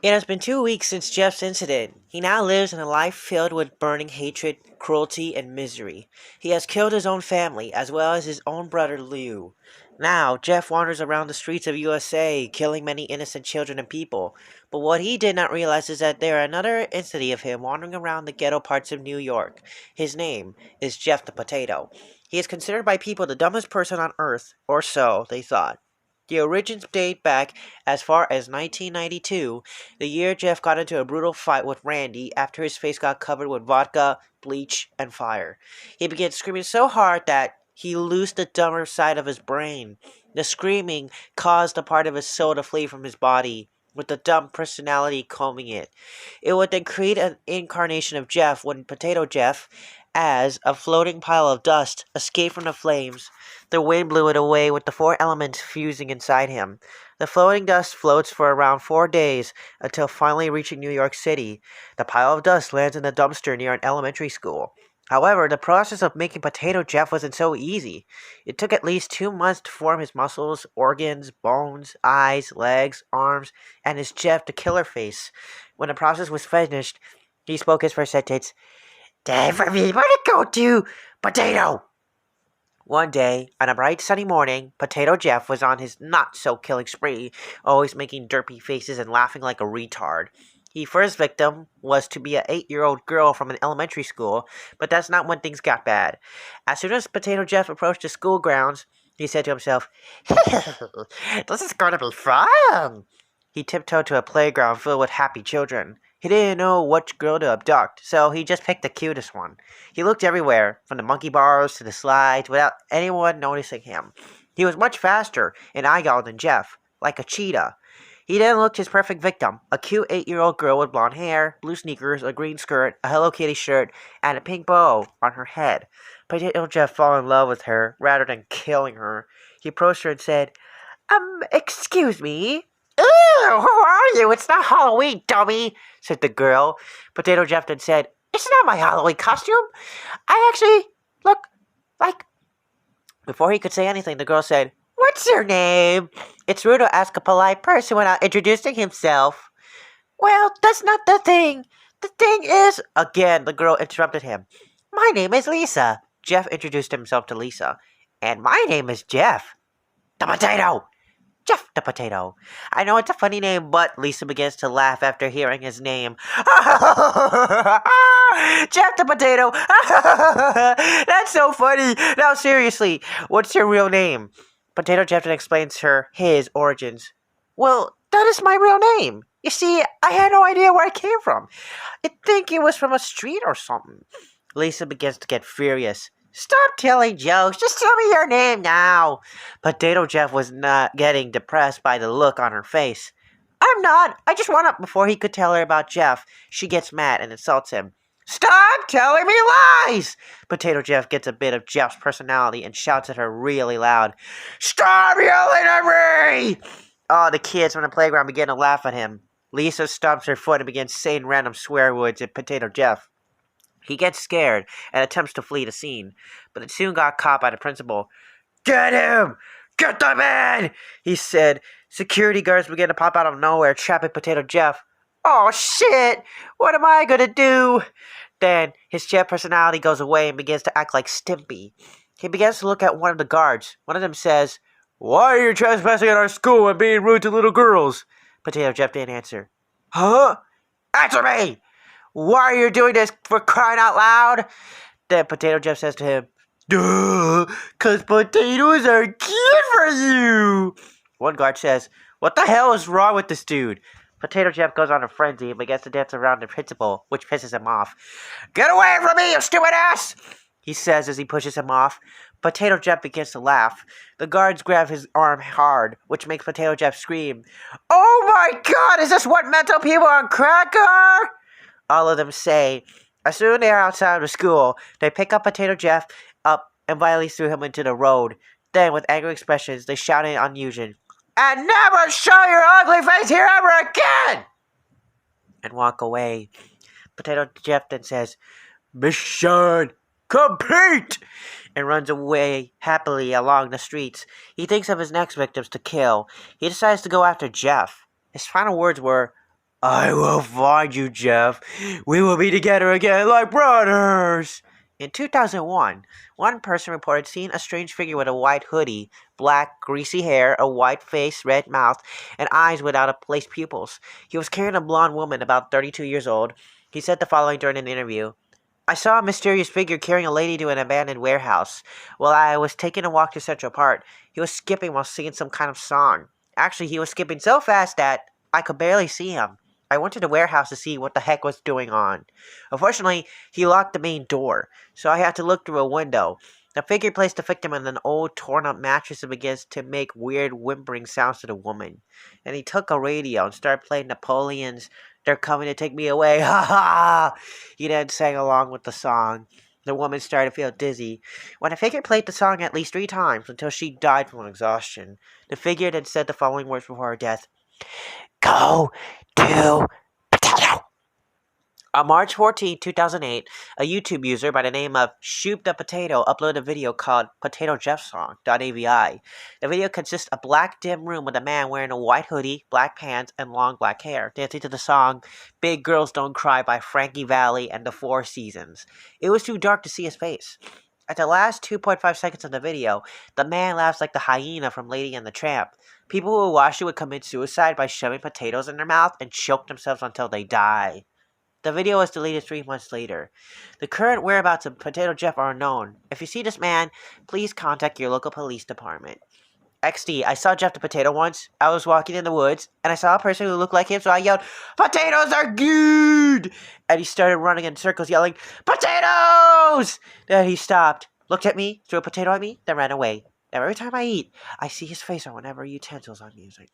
It has been 2 weeks since Jeff's incident. He now lives in a life filled with burning hatred, cruelty, and misery. He has killed his own family, as well as his own brother Liu. Now, Jeff wanders around the streets of USA, killing many innocent children and people. But what he did not realize is that there are another entity of him wandering around the ghetto parts of New York. His name is Jeff the Potato. He is considered by people the dumbest person on earth, or so they thought. The origins date back as far as 1992, the year Jeff got into a brutal fight with Randy after his face got covered with vodka, bleach, and fire. He began screaming so hard that he loosed the dumber side of his brain. The screaming caused a part of his soul to flee from his body, with the dumb personality combing it. It would then create an incarnation of Jeff when Potato Jeff, as a floating pile of dust, escaped from the flames. The wind blew it away with the four elements fusing inside him. The floating dust floats for around 4 days until finally reaching New York City. The pile of dust lands in a dumpster near an elementary school. However, the process of making Potato Jeff wasn't so easy. It took at least 2 months to form his muscles, organs, bones, eyes, legs, arms, and his Jeff the Killer face. When the process was finished, he spoke his first sentence. Time for me to go to Potato! One day, on a bright sunny morning, Potato Jeff was on his not-so-killing spree, always making derpy faces and laughing like a retard. His first victim was to be an 8-year-old girl from an elementary school, but that's not when things got bad. As soon as Potato Jeff approached the school grounds, he said to himself, This is going to be fun! He tiptoed to a playground filled with happy children. He didn't know which girl to abduct, so he just picked the cutest one. He looked everywhere, from the monkey bars to the slides, without anyone noticing him. He was much faster and agile than Jeff, like a cheetah. He then looked his perfect victim, a cute 8-year-old girl with blonde hair, blue sneakers, a green skirt, a Hello Kitty shirt, and a pink bow on her head. Potato Jeff fell in love with her, rather than killing her. He approached her and said, excuse me? Ew, who are you? It's not Halloween, dummy, said the girl. Potato Jeff then said, It's not my Halloween costume. I actually look like... Before he could say anything, the girl said, What's your name? It's rude to ask a polite person without introducing himself. Well, that's not the thing. The thing is... Again, the girl interrupted him. My name is Lisa. Jeff introduced himself to Lisa. And my name is Jeff. The Potato. Jeff the Potato. I know it's a funny name, but Lisa begins to laugh after hearing his name. Jeff the Potato. That's so funny. Now seriously, what's your real name? Potato Jeff then explains his origins. Well, that is my real name. You see, I had no idea where I came from. I think it was from a street or something. Lisa begins to get furious. Stop telling jokes. Just tell me your name now. Potato Jeff was not getting depressed by the look on her face. I'm not. I just want to... Before he could tell her about Jeff, she gets mad and insults him. Stop telling me lies! Potato Jeff gets a bit of Jeff's personality and shouts at her really loud. Stop yelling at me! Oh, the kids from the playground begin to laugh at him. Lisa stomps her foot and begins saying random swear words at Potato Jeff. He gets scared and attempts to flee the scene, but it soon got caught by the principal. Get him! Get the man! He said. Security guards began to pop out of nowhere, trapping Potato Jeff. Oh shit! What am I gonna do? Then his Jeff personality goes away and begins to act like Stimpy. He begins to look at one of the guards. One of them says, Why are you trespassing at our school and being rude to little girls? Potato Jeff didn't answer. Huh? Answer me! Why are you doing this, for crying out loud? Then Potato Jeff says to him, Duh, 'cause potatoes are cute for you. One guard says, What the hell is wrong with this dude? Potato Jeff goes on a frenzy and begins to dance around the principal, which pisses him off. Get away from me, you stupid ass! He says as he pushes him off. Potato Jeff begins to laugh. The guards grab his arm hard, which makes Potato Jeff scream, Oh my god, is this what mental people on crack are? All of them say. As soon as they are outside of the school, they pick up Potato Jeff up and violently threw him into the road. Then, with angry expressions, they shouted on Eugene, And never show your ugly face here ever again! And walk away. Potato Jeff then says, Mission complete! And runs away happily along the streets. He thinks of his next victims to kill. He decides to go after Jeff. His final words were, I will find you, Jeff. We will be together again like brothers. In 2001, one person reported seeing a strange figure with a white hoodie, black, greasy hair, a white face, red mouth, and eyes without a placed pupils. He was carrying a blonde woman about 32 years old. He said the following during an interview. I saw a mysterious figure carrying a lady to an abandoned warehouse. While I was taking a walk to Central Park, he was skipping while singing some kind of song. Actually, he was skipping so fast that I could barely see him. I went to the warehouse to see what the heck was going on. Unfortunately, he locked the main door, so I had to look through a window. The figure placed the victim on an old, torn-up mattress and begins to make weird, whimpering sounds to the woman. And he took a radio and started playing Napoleon's "They're Coming to Take Me Away." Ha ha! He then sang along with the song. The woman started to feel dizzy. When the figure played the song at least 3 times until she died from exhaustion, the figure then said the following words before her death. Go to potato. On March 14, 2008, a YouTube user by the name of Shoop the Potato uploaded a video called Potato Jeff Song.avi. The video consists of a black dim room with a man wearing a white hoodie, black pants, and long black hair, dancing to the song Big Girls Don't Cry by Frankie Valli and the Four Seasons. It was too dark to see his face. At the last 2.5 seconds of the video, the man laughs like the hyena from Lady and the Tramp. People who watch it would commit suicide by shoving potatoes in their mouth and choke themselves until they die. The video was deleted 3 months later. The current whereabouts of Potato Jeff are unknown. If you see this man, please contact your local police department. XD, I saw Jeff the Potato once. I was walking in the woods, and I saw a person who looked like him, so I yelled, "Potatoes are good!" And he started running in circles, yelling, "Potatoes!" Then he stopped, looked at me, threw a potato at me, then ran away. Now every time I eat, I see his face on whenever utensils I'm using.